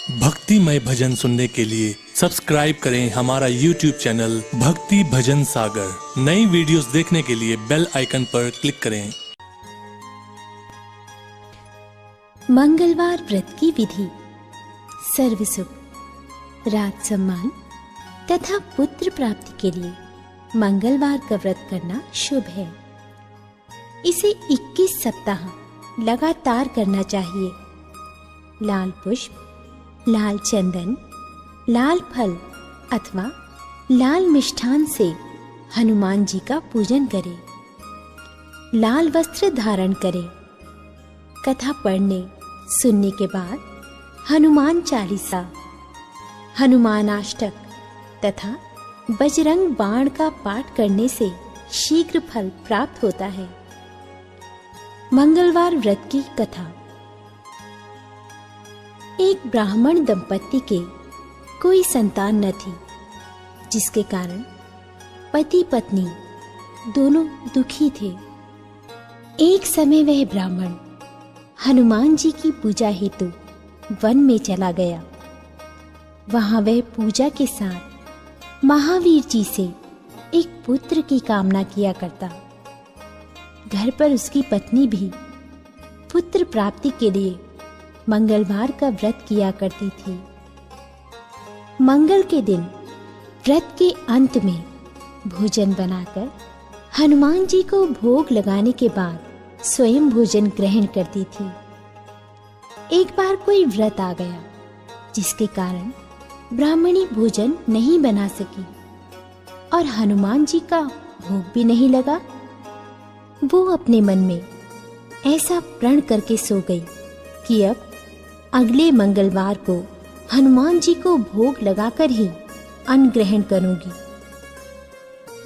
भक्तिमय भजन सुनने के लिए सब्सक्राइब करें हमारा YouTube चैनल भक्ति भजन सागर। नई वीडियोस देखने के लिए बेल आइकन पर क्लिक करें। मंगलवार व्रत की विधि। सर्व सुख, राज सम्मान तथा पुत्र प्राप्ति के लिए मंगलवार का व्रत करना शुभ है। इसे 21 सप्ताह लगातार करना चाहिए। लाल पुष्प, लाल चंदन, लाल फल अथवा लाल मिष्ठान से हनुमान जी का पूजन करें। लाल वस्त्र धारण करें। कथा पढ़ने सुनने के बाद हनुमान चालीसा, हनुमान अष्टक तथा बजरंग बाण का पाठ करने से शीघ्र फल प्राप्त होता है। मंगलवार व्रत की कथा। एक ब्राह्मण दंपत्ति के कोई संतान न थी, जिसके कारण पति पत्नी दोनों दुखी थे। एक समय वह ब्राह्मण हनुमान जी की पूजा हेतु वन में चला गया। वहां वह पूजा के साथ महावीर जी से एक पुत्र की कामना किया करता। घर पर उसकी पत्नी भी पुत्र प्राप्ति के लिए मंगलवार का व्रत किया करती थी। मंगल के दिन व्रत के अंत में भोजन बनाकर हनुमान जी को भोग लगाने के बाद स्वयं भोजन ग्रहण करती थी। एक बार कोई व्रत आ गया, जिसके कारण ब्राह्मणी भोजन नहीं बना सकी और हनुमान जी का भोग भी नहीं लगा। वो अपने मन में ऐसा प्रण करके सो गई कि अब अगले मंगलवार को हनुमान जी को भोग लगाकर ही अन्न ग्रहण करूंगी।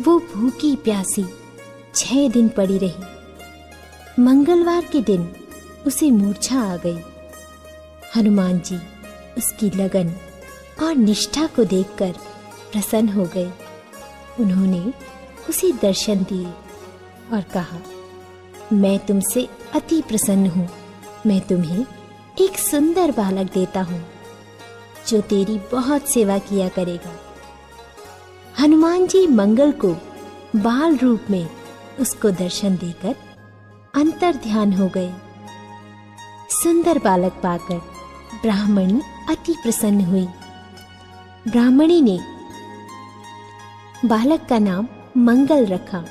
वो भूखी प्यासी 6 दिन पड़ी रही। मंगलवार के दिन उसे मूर्छा आ गई। हनुमान जी उसकी लगन और निष्ठा को देखकर प्रसन्न हो गए। उन्होंने उसे दर्शन दिए और कहा, मैं तुमसे अति प्रसन्न हूँ। मैं तुम्हें एक सुंदर बालक देता हूँ, जो तेरी बहुत सेवा किया करेगा। हनुमान जी मंगल को बाल रूप में उसको दर्शन देकर अंतर ध्यान हो गए। सुंदर बालक पाकर ब्राह्मणी अति प्रसन्न हुई। ब्राह्मणी ने बालक का नाम मंगल रखा।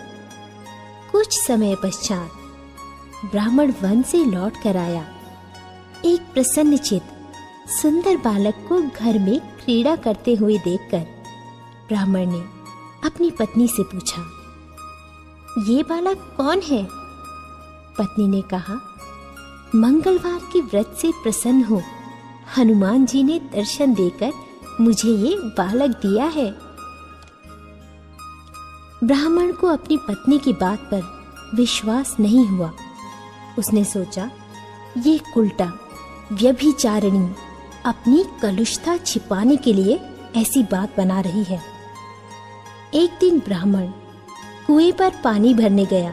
कुछ समय पश्चात ब्राह्मण वन से लौट कर आया। एक प्रसन्न चित्त सुंदर बालक को घर में क्रीड़ा करते हुए देखकर ब्राह्मण ने अपनी पत्नी से पूछा, ये बालक कौन है? पत्नी ने कहा, मंगलवार के व्रत से प्रसन्न हो हनुमान जी ने दर्शन देकर मुझे ये बालक दिया है। ब्राह्मण को अपनी पत्नी की बात पर विश्वास नहीं हुआ। उसने सोचा, ये उल्टा व्यभिचारिणी अपनी कलुषता छिपाने के लिए ऐसी बात बना रही है। एक दिन ब्राह्मण कुएं पर पानी भरने गया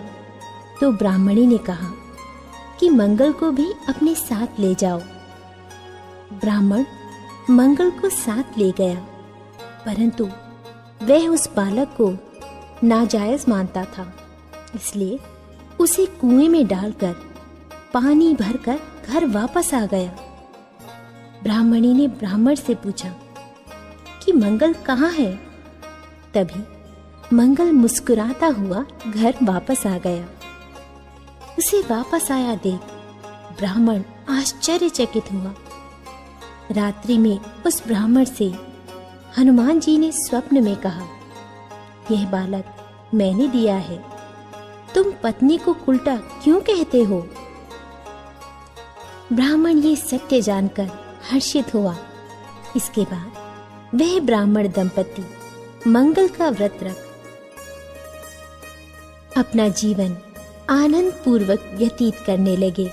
तो ब्राह्मणी ने कहा कि मंगल को भी अपने साथ ले जाओ। ब्राह्मण मंगल को साथ ले गया, परंतु वह उस बालक को नाजायज मानता था, इसलिए उसे कुएं में डालकर पानी भरकर घर वापस आ गया। ब्राह्मणी ने ब्राह्मण से पूछा कि मंगल कहाँ है? तभी मंगल मुस्कुराता हुआ घर वापस आ गया। उसे वापस आया देख ब्राह्मण आश्चर्यचकित हुआ। रात्रि में उस ब्राह्मण से हनुमान जी ने स्वप्न में कहा, यह बालक मैंने दिया है, तुम पत्नी को उल्टा क्यों कहते हो? ब्राह्मण ये सत्य जानकर हर्षित हुआ। इसके बाद वह ब्राह्मण दंपति मंगल का व्रत रख अपना जीवन आनंद पूर्वक व्यतीत करने लगे।